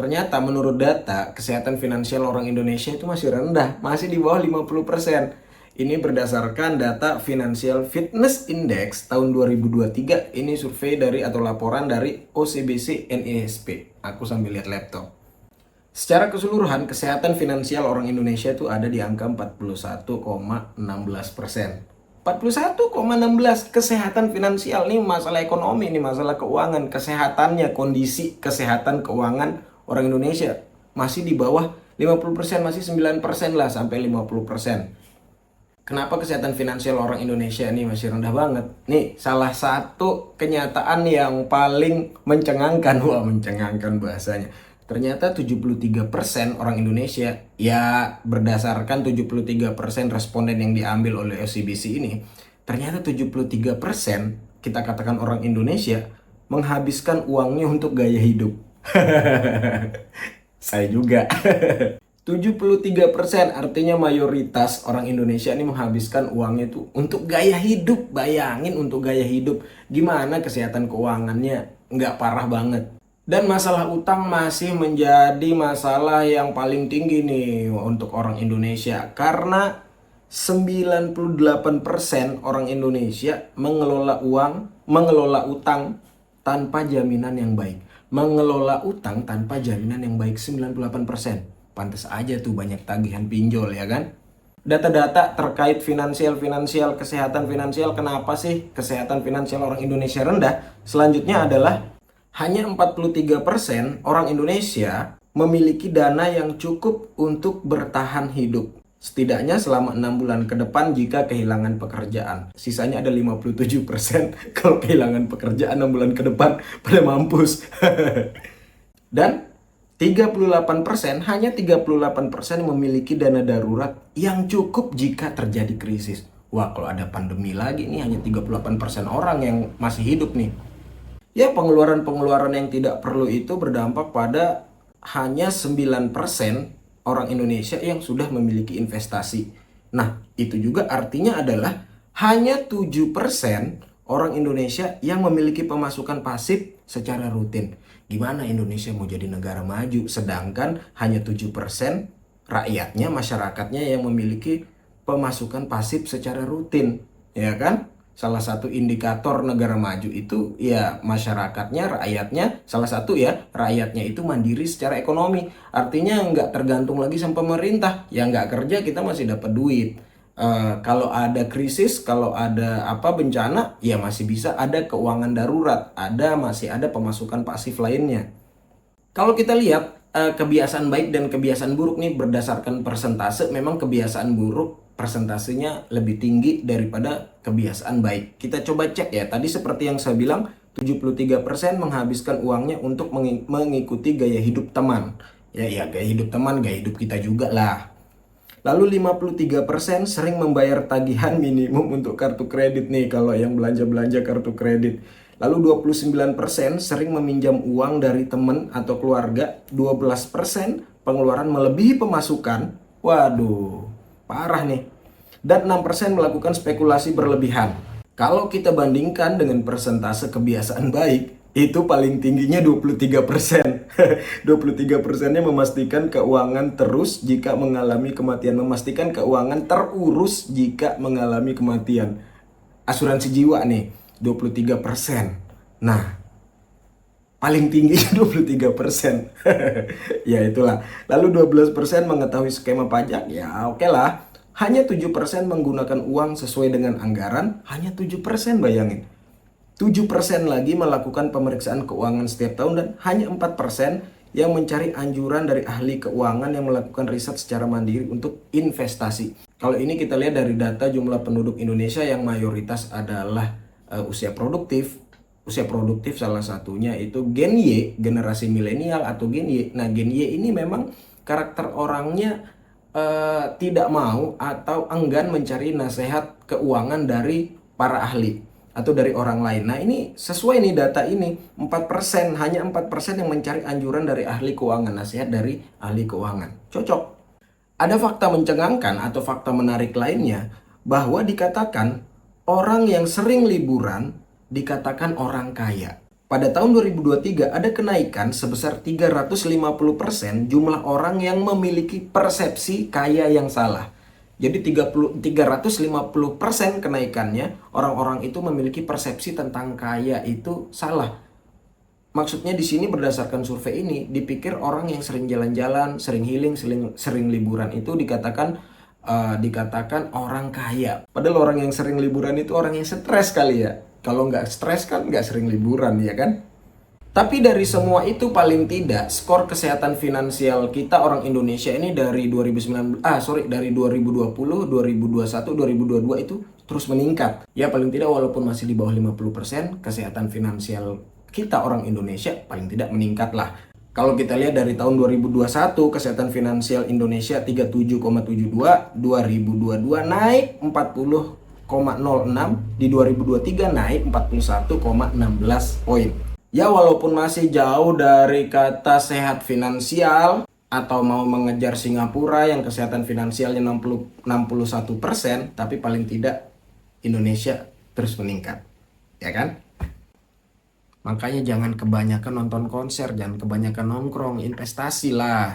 Ternyata menurut data, kesehatan finansial orang Indonesia itu masih rendah, masih di bawah 50%. Ini berdasarkan data Financial Fitness Index tahun 2023. Ini survei dari atau laporan dari OCBC NISP. Aku sambil lihat laptop. Secara keseluruhan, kesehatan finansial orang Indonesia itu ada di angka 41,16%. 41,16 kesehatan finansial nih, masalah ekonomi, nih masalah keuangan, kesehatannya, kondisi kesehatan keuangan orang Indonesia masih di bawah 50%, masih 9% lah sampai 50%. Kenapa kesehatan finansial orang Indonesia ini masih rendah banget? Nih, salah satu kenyataan yang paling mencengangkan. Wah, mencengangkan bahasanya. Ternyata 73% orang Indonesia, ya berdasarkan 73% responden yang diambil oleh OCBC ini, ternyata 73% kita katakan orang Indonesia menghabiskan uangnya untuk gaya hidup. Saya juga. 73% artinya mayoritas orang Indonesia ini menghabiskan uangnya itu untuk gaya hidup. Bayangin, untuk gaya hidup. Gimana kesehatan keuangannya? Nggak parah banget. Dan masalah utang masih menjadi masalah yang paling tinggi nih untuk orang Indonesia. Karena 98% orang Indonesia mengelola utang tanpa jaminan yang baik. Mengelola utang tanpa jaminan yang baik 98%. Pantas aja tuh banyak tagihan pinjol, ya kan? Data-data terkait finansial, kesehatan finansial, kenapa sih kesehatan finansial orang Indonesia rendah? Selanjutnya adalah hanya 43% orang Indonesia memiliki dana yang cukup untuk bertahan hidup. Setidaknya selama 6 bulan ke depan jika kehilangan pekerjaan. Sisanya ada 57% kalau kehilangan pekerjaan 6 bulan ke depan pada mampus. Dan 38%, hanya 38% memiliki dana darurat yang cukup jika terjadi krisis. Wah, kalau ada pandemi lagi nih hanya 38% orang yang masih hidup nih. Ya, pengeluaran-pengeluaran yang tidak perlu itu berdampak pada hanya 9% orang Indonesia yang sudah memiliki investasi. Nah, itu juga artinya adalah hanya 7% orang Indonesia yang memiliki pemasukan pasif secara rutin. Gimana Indonesia mau jadi negara maju sedangkan hanya 7% rakyatnya, masyarakatnya yang memiliki pemasukan pasif secara rutin, ya kan? Salah satu indikator negara maju itu ya masyarakatnya, rakyatnya, salah satu ya rakyatnya itu mandiri secara ekonomi. Artinya nggak tergantung lagi sama pemerintah. Yang nggak kerja kita masih dapat duit. Kalau ada krisis, kalau ada bencana, ya masih bisa ada keuangan darurat, masih ada pemasukan pasif lainnya. Kalau kita lihat kebiasaan baik dan kebiasaan buruk nih berdasarkan persentase, memang kebiasaan buruk persentasenya lebih tinggi daripada kebiasaan baik. Kita coba cek ya, tadi seperti yang saya bilang, 73% menghabiskan uangnya untuk mengikuti gaya hidup teman. Ya gaya hidup teman, gaya hidup kita juga lah. Lalu 53% sering membayar tagihan minimum untuk kartu kredit nih kalau yang belanja-belanja kartu kredit. Lalu 29% sering meminjam uang dari teman atau keluarga. 12% pengeluaran melebihi pemasukan. Waduh, parah nih. Dan 6% melakukan spekulasi berlebihan. Kalau kita bandingkan dengan persentase kebiasaan baik, itu paling tingginya 23%. 23%-nya memastikan keuangan terus jika mengalami kematian. Memastikan keuangan terurus jika mengalami kematian. Asuransi jiwa nih, 23%. Nah, paling tinggi 23%. Ya itulah. Lalu 12% mengetahui skema pajak. Ya oke lah. Hanya 7% menggunakan uang sesuai dengan anggaran. Hanya 7%, bayangin. 7% lagi melakukan pemeriksaan keuangan setiap tahun dan hanya 4% yang mencari anjuran dari ahli keuangan yang melakukan riset secara mandiri untuk investasi. Kalau ini kita lihat dari data jumlah penduduk Indonesia yang mayoritas adalah usia produktif. Usia produktif salah satunya itu Gen Y, generasi milenial atau Gen Y. Nah, Gen Y ini memang karakter orangnya tidak mau atau enggan mencari nasihat keuangan dari para ahli atau dari orang lain. Nah, ini sesuai nih data ini, 4%, hanya 4% yang mencari anjuran dari ahli keuangan, nasihat dari ahli keuangan. Cocok. Ada fakta mencengangkan atau fakta menarik lainnya bahwa dikatakan orang yang sering liburan dikatakan orang kaya. pada tahun 2023 ada kenaikan sebesar 350% jumlah orang yang memiliki persepsi kaya yang salah. Jadi 350% kenaikannya, orang-orang itu memiliki persepsi tentang kaya itu salah. Maksudnya di sini berdasarkan survei ini, dipikir orang yang sering jalan-jalan, sering healing, sering liburan itu dikatakan orang kaya. Padahal orang yang sering liburan itu orang yang stres kali ya. Kalau nggak stres kan nggak sering liburan, ya kan? Tapi dari semua itu paling tidak skor kesehatan finansial kita orang Indonesia ini dari 2020, 2021, 2022 itu terus meningkat. Ya paling tidak walaupun masih di bawah 50%, kesehatan finansial kita orang Indonesia paling tidak meningkat lah. Kalau kita lihat dari tahun 2021 kesehatan finansial Indonesia 37,72, 2022 naik 40,06, di 2023 naik 41,16 poin. Ya walaupun masih jauh dari kata sehat finansial atau mau mengejar Singapura yang kesehatan finansialnya 61%, tapi paling tidak Indonesia terus meningkat, ya kan? Makanya jangan kebanyakan nonton konser, jangan kebanyakan nongkrong, investasi lah.